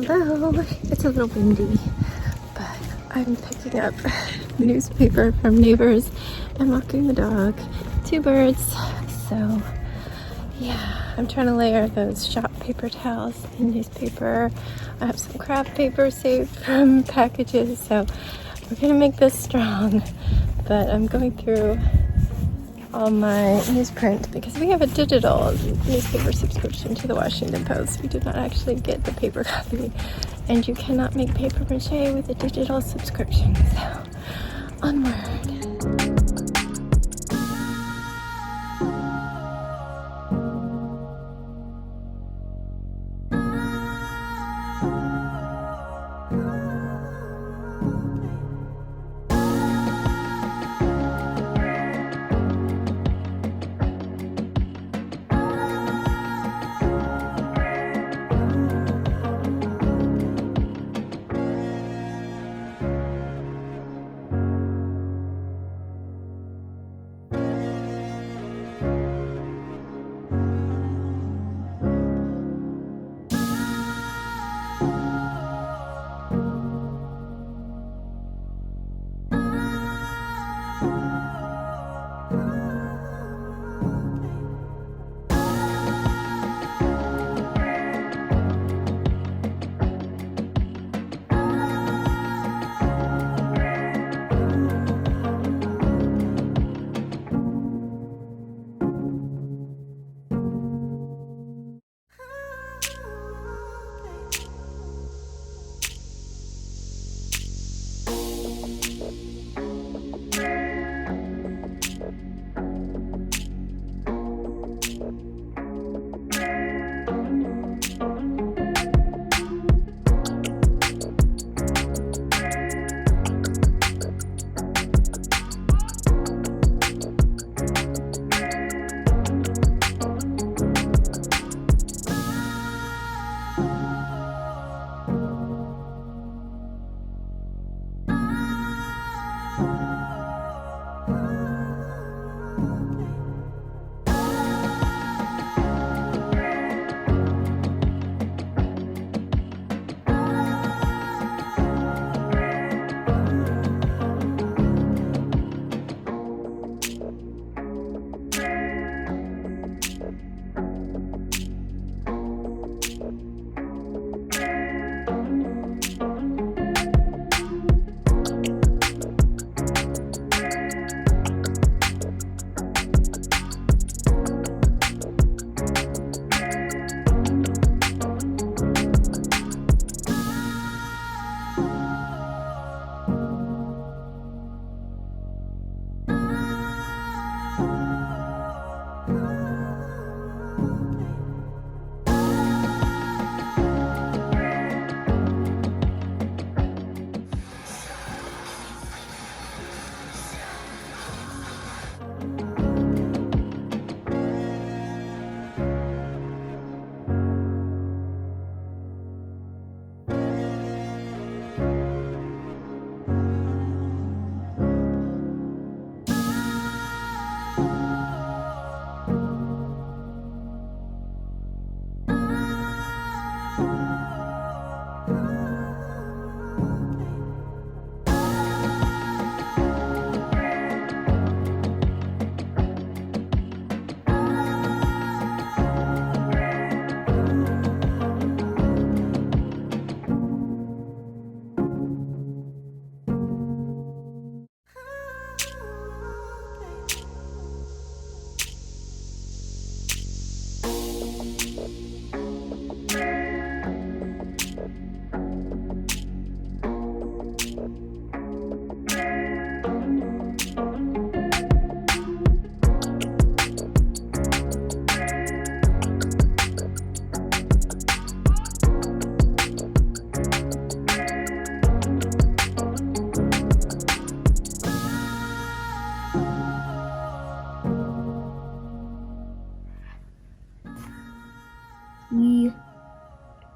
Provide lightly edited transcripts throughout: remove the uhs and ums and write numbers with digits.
Hello. It's a little windy, but I'm picking up newspaper from neighbors and walking the dog. 2 birds. So yeah, I'm trying to layer those shop paper towels in newspaper. I have some craft paper saved from packages, so we're gonna make this strong. But I'm going through all my newsprint because we have a digital newspaper subscription to the Washington Post. We did not actually get the paper copy, and you cannot make paper mache with a digital subscription. So onward.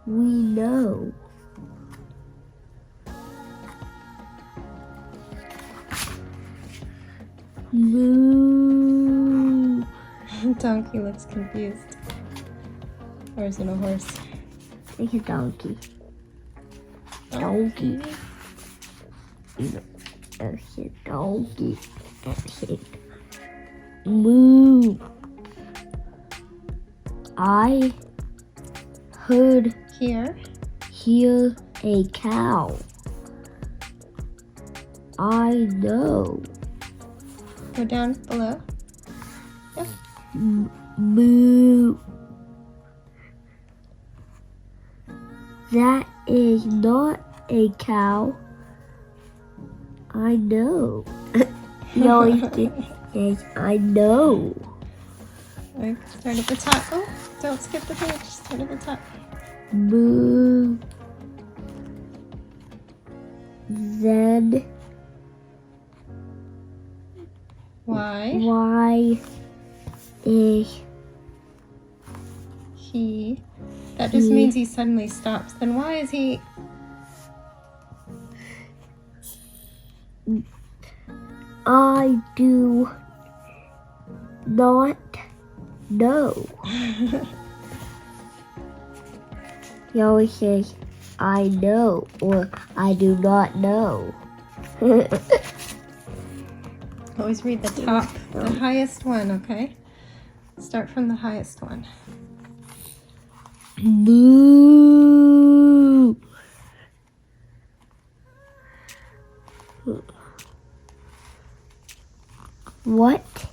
We know. Moo. Donkey looks confused. Or is it a horse? It's a donkey. Donkey. I said donkey. I said moo. I heard Here. a cow. I know. Go down below. Yep. Moo. That is not a cow. I know. He always says, I know. Like, start at the top. Oh, don't skip the page. Start at the top. Moo. Then Why is he? That just means he suddenly stops. Then why is he? I do not know. He always says, I know, or I do not know. Always read the top, the highest one, okay? Start from the highest one. Moo. What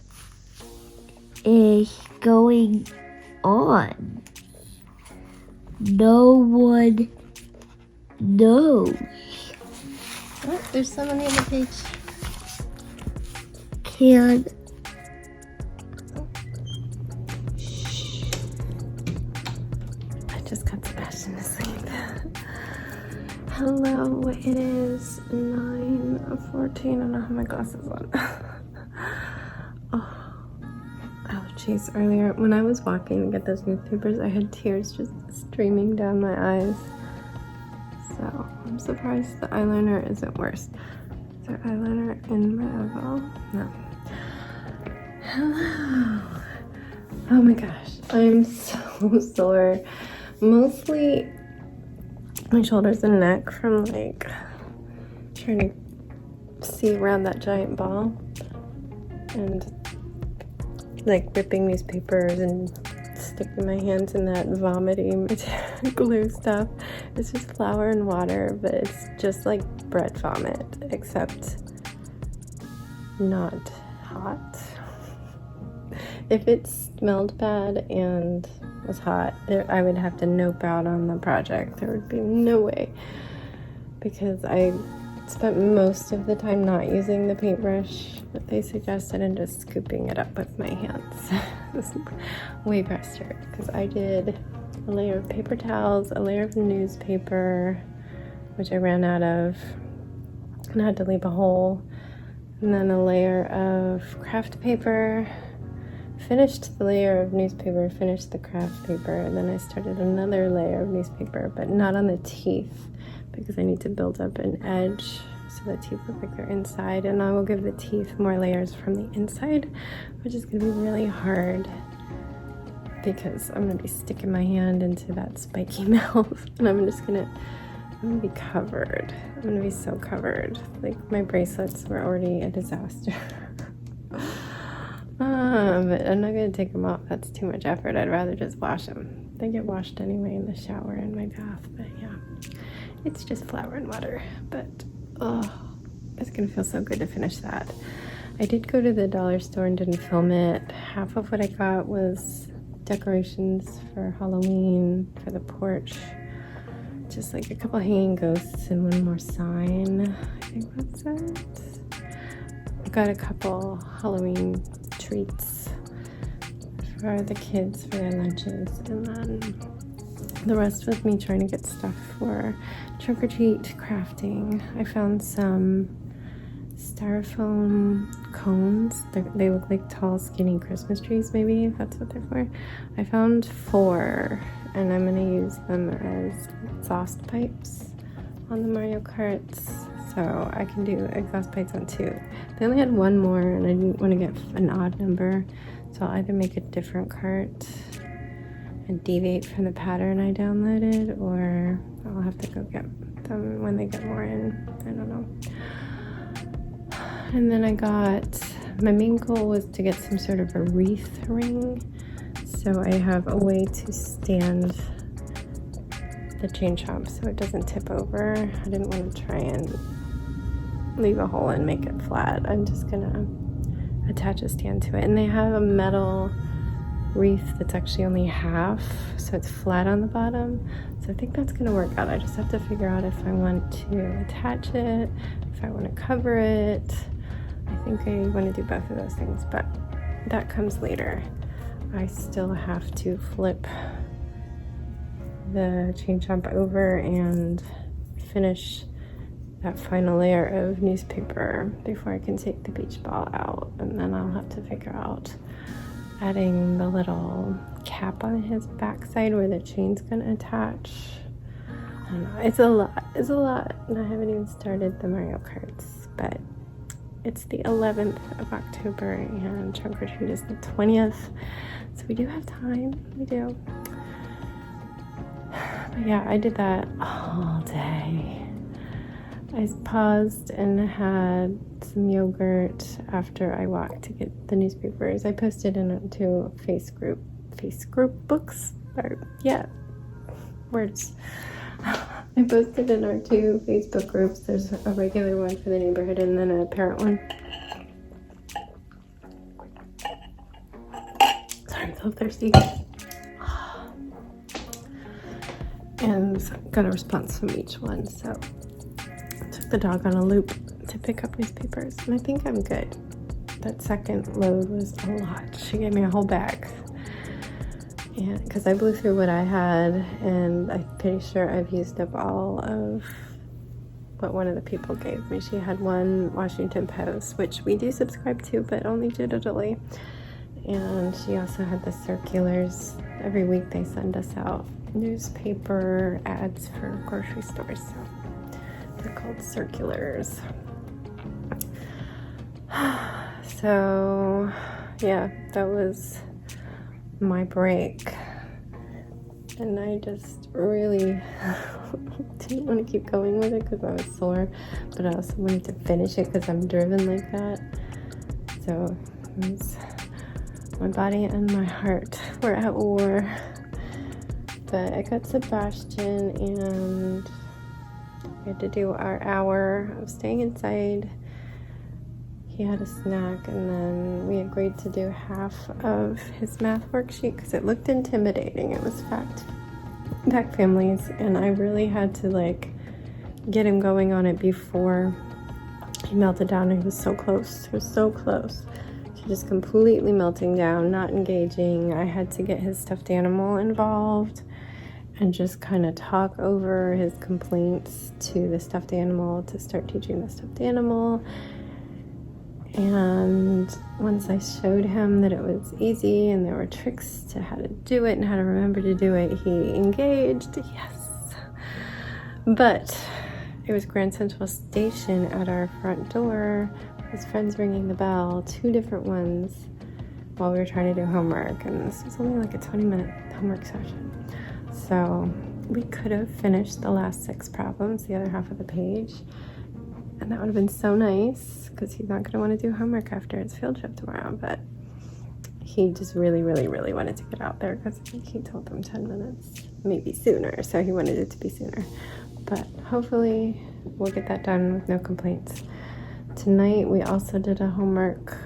is going on? No one knows. Oh, there's some on the other page. Can I just got Sebastian to sleep. Hello, it is 9:14. I don't have my glasses on. Oh, jeez. Earlier, when I was walking to get those newspapers, I had tears just streaming down my eyes. So, I'm surprised the eyeliner isn't worse. Is there eyeliner in my eyeball? No. Hello. Oh my gosh, I'm so sore. Mostly my shoulders and neck from like trying to see around that giant ball and like ripping newspapers and sticking my hands in that vomiting glue stuff. It's just flour and water, but it's just like bread vomit, except not hot. If it smelled bad and was hot, I would have to nope out on the project. There would be no way, because I spent most of the time not using the paintbrush that they suggested and just scooping it up with my hands. This is way faster, because I did a layer of paper towels, a layer of newspaper, which I ran out of and had to leave a hole, and then a layer of craft paper. Finished the layer of newspaper, finished the craft paper, and then I started another layer of newspaper, but not on the teeth, because I need to build up an edge so the teeth look like they're inside, and I will give the teeth more layers from the inside, which is going to be really hard because I'm going to be sticking my hand into that spiky mouth, and I'm going to be covered. I'm going to be so covered. Like, my bracelets were already a disaster. But I'm not going to take them off. That's too much effort. I'd rather just wash them. They get washed anyway in the shower and my bath, but yeah. It's just flour and water, but it's going to feel so good to finish that. I did go to the dollar store and didn't film it. Half of what I got was decorations for Halloween for the porch. Just like a couple hanging ghosts and one more sign. I think that's it. I got a couple Halloween treats for the kids for their lunches, and then the rest was me trying to get stuff for trick or treat crafting. I found some styrofoam cones. They look like tall, skinny Christmas trees, maybe that's what they're for. I found 4, and I'm gonna use them as exhaust pipes on the Mario Karts. So I can do exhaust pipes on 2. They only had 1 more, and I didn't want to get an odd number, so I'll either make a different cart and deviate from the pattern I downloaded, or I'll have to go get them when they get more in. I don't know. And then my main goal was to get some sort of a wreath ring. So I have a way to stand the chain chomp so it doesn't tip over. I didn't want to try and leave a hole and make it flat. I'm just gonna attach a stand to it. And they have a metal wreath that's actually only half, so it's flat on the bottom. So I think that's gonna work out. I just have to figure out if I want to attach it, if I want to cover it. I think I want to do both of those things, but that comes later. I still have to flip the chain chomp over and finish that final layer of newspaper before I can take the beach ball out, and then I'll have to figure out adding the little cap on his backside where the chain's gonna attach. I don't know, it's a lot, and I haven't even started the Mario Karts, but it's the 11th of October and trunk or treat is the 20th, so we do have time. We do. But yeah, I did that all day. I paused and had some yogurt after I walked to get the newspapers. I posted into face group books, or yeah, words. I posted in our 2 Facebook groups. There's a regular one for the neighborhood and then a parent one. Sorry, I'm so thirsty. And got a response from each one, so I took the dog on a loop to pick up newspapers, and I think I'm good. That second load was a lot. She gave me a whole bag. And because I blew through what I had, and I'm pretty sure I've used up all of what one of the people gave me. She had one Washington Post, which we do subscribe to, but only digitally. And she also had the circulars. Every week they send us out newspaper ads for grocery stores, so they're called circulars. So yeah, that was my break, and I just really didn't want to keep going with it because I was sore, but I also wanted to finish it because I'm driven like that. So my body and my heart were at war. But I got Sebastian, and we had to do our hour of staying inside. He had a snack, and then we agreed to do half of his math worksheet because it looked intimidating. It was fact families, and I really had to get him going on it before he melted down. He was so close. He was so close to just completely melting down, not engaging. I had to get his stuffed animal involved and just kind of talk over his complaints to the stuffed animal to start teaching the stuffed animal. And once I showed him that it was easy and there were tricks to how to do it and how to remember to do it, he engaged. Yes. But it was Grand Central Station at our front door. His friends ringing the bell, 2 different ones, while we were trying to do homework. And this was only like a 20-minute homework session. So we could have finished the last 6 problems, the other half of the page. And that would have been so nice because he's not going to want to do homework after his field trip tomorrow. But he just really, really, really wanted to get out there because I think he told them 10 minutes, maybe sooner. So he wanted it to be sooner. But hopefully we'll get that done with no complaints. Tonight we also did a homework,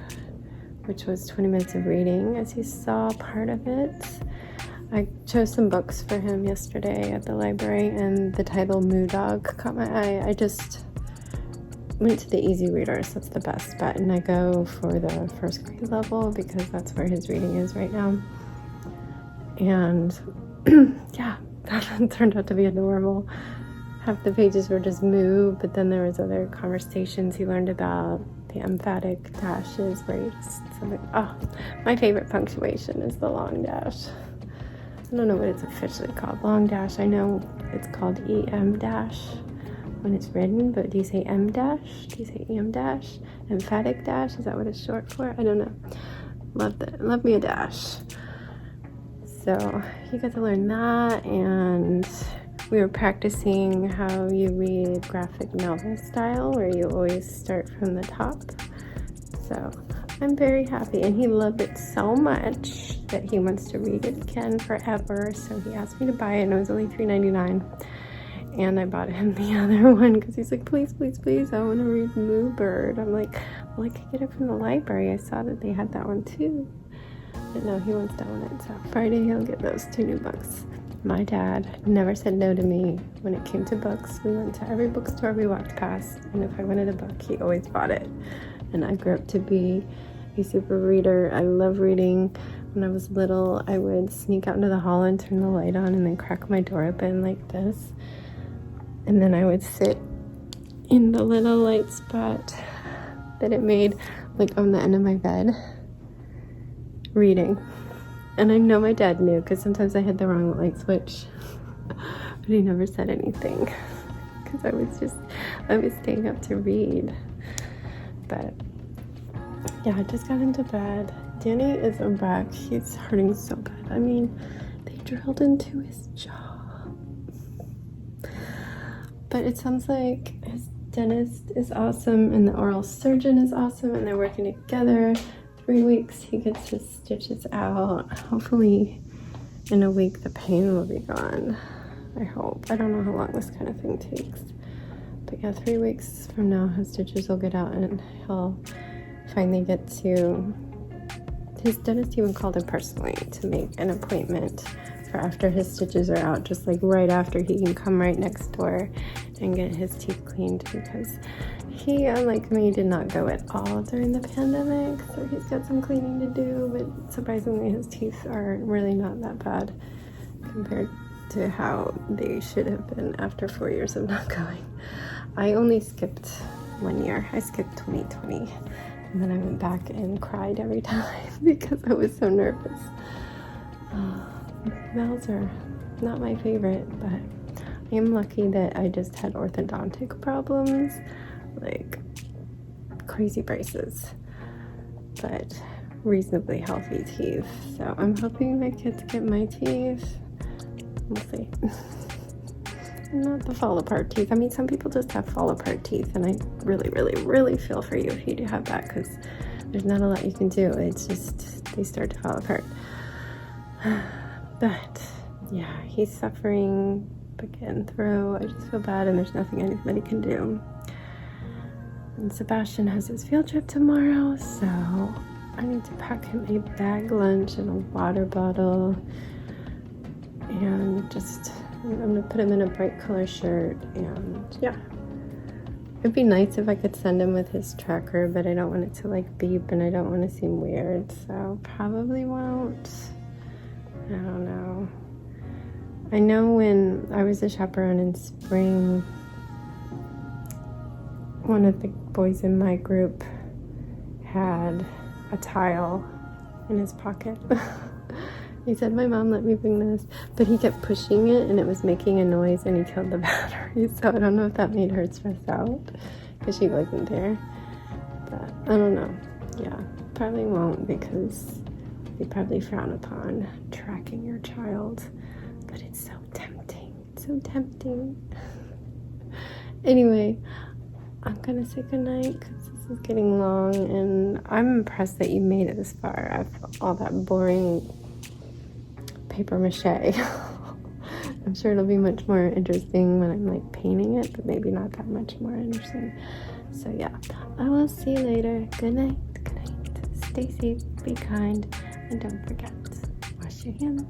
which was 20 minutes of reading, as you saw part of it. I chose some books for him yesterday at the library, and the title Moo Dog caught my eye. I just went to the easy readers. That's the best bet, and I go for the first grade level because that's where his reading is right now. And yeah, that turned out to be adorable. Half the pages were just moo, but then there was other conversations he learned about the emphatic dashes where you just something. Oh, my favorite punctuation is the long dash. I don't know what it's officially called. Long dash. I know it's called EM dash when it's written, but do you say M dash? Do you say EM dash? Emphatic dash? Is that what it's short for? I don't know. Love me a dash. So he got to learn that, and we were practicing how you read graphic novel style, where you always start from the top. So I'm very happy, and he loved it so much that he wants to read it again forever. So he asked me to buy it, and it was only $3.99. And I bought him the other one because he's like, please, please, please, I want to read Moo Bird. I'm like, well, I could get it from the library. I saw that they had that one too. But no, he wants to own it. So Friday he'll get those 2 new books. My dad never said no to me when it came to books. We went to every bookstore we walked past, and if I wanted a book, he always bought it. And I grew up to be a super reader. I love reading. When I was little, I would sneak out into the hall and turn the light on and then crack my door open like this. And then I would sit in the little light spot that it made, like on the end of my bed, reading. And I know my dad knew because sometimes I had the wrong light switch, but he never said anything because I was staying up to read. But yeah, I just got into bed. Danny is a wreck. He's hurting so bad. I mean, they drilled into his jaw. But it sounds like his dentist is awesome and the oral surgeon is awesome, and they're working together. 3 weeks he gets his stitches out. Hopefully in a week the pain will be gone. I hope. I don't know how long this kind of thing takes. But yeah, 3 weeks from now his stitches will get out and he'll finally get to... His dentist even called him personally to make an appointment for after his stitches are out, just like right after he can come right next door and get his teeth cleaned, because he, unlike me, did not go at all during the pandemic, so he's got some cleaning to do, but surprisingly his teeth are really not that bad compared to how they should have been after 4 years of not going. I only skipped 1 year. I skipped 2020, and then I went back and cried every time because I was so nervous. Mouths are not my favorite, but I am lucky that I just had orthodontic problems, like crazy braces, but reasonably healthy teeth. So I'm hoping my kids get my teeth. We'll see. Not the fall apart teeth. I mean, some people just have fall apart teeth, and I really, really, really feel for you if you do have that, because there's not a lot you can do. It's just, they start to fall apart. But yeah, he's suffering again through. I just feel bad, and there's nothing anybody can do. And Sebastian has his field trip tomorrow, so I need to pack him a bag lunch and a water bottle, and just I'm gonna put him in a bright color shirt. And yeah, it'd be nice if I could send him with his tracker, but I don't want it to like beep, and I don't want to seem weird, so probably won't. I don't know. I know when I was a chaperone in spring, one of the boys in my group had a tile in his pocket. He said, my mom let me bring this, but he kept pushing it and it was making a noise and he killed the battery. So I don't know if that made her stress out because she wasn't there. But I don't know. Yeah, probably won't, because they probably frown upon tracking your child, but it's so tempting. It's so tempting. Anyway, I'm gonna say goodnight because this is getting long, and I'm impressed that you made it this far after all that boring paper mache. I'm sure it'll be much more interesting when I'm like painting it, but maybe not that much more interesting. So yeah, I will see you later. Good night. Good night. Stay safe, be kind, and don't forget, wash your hands.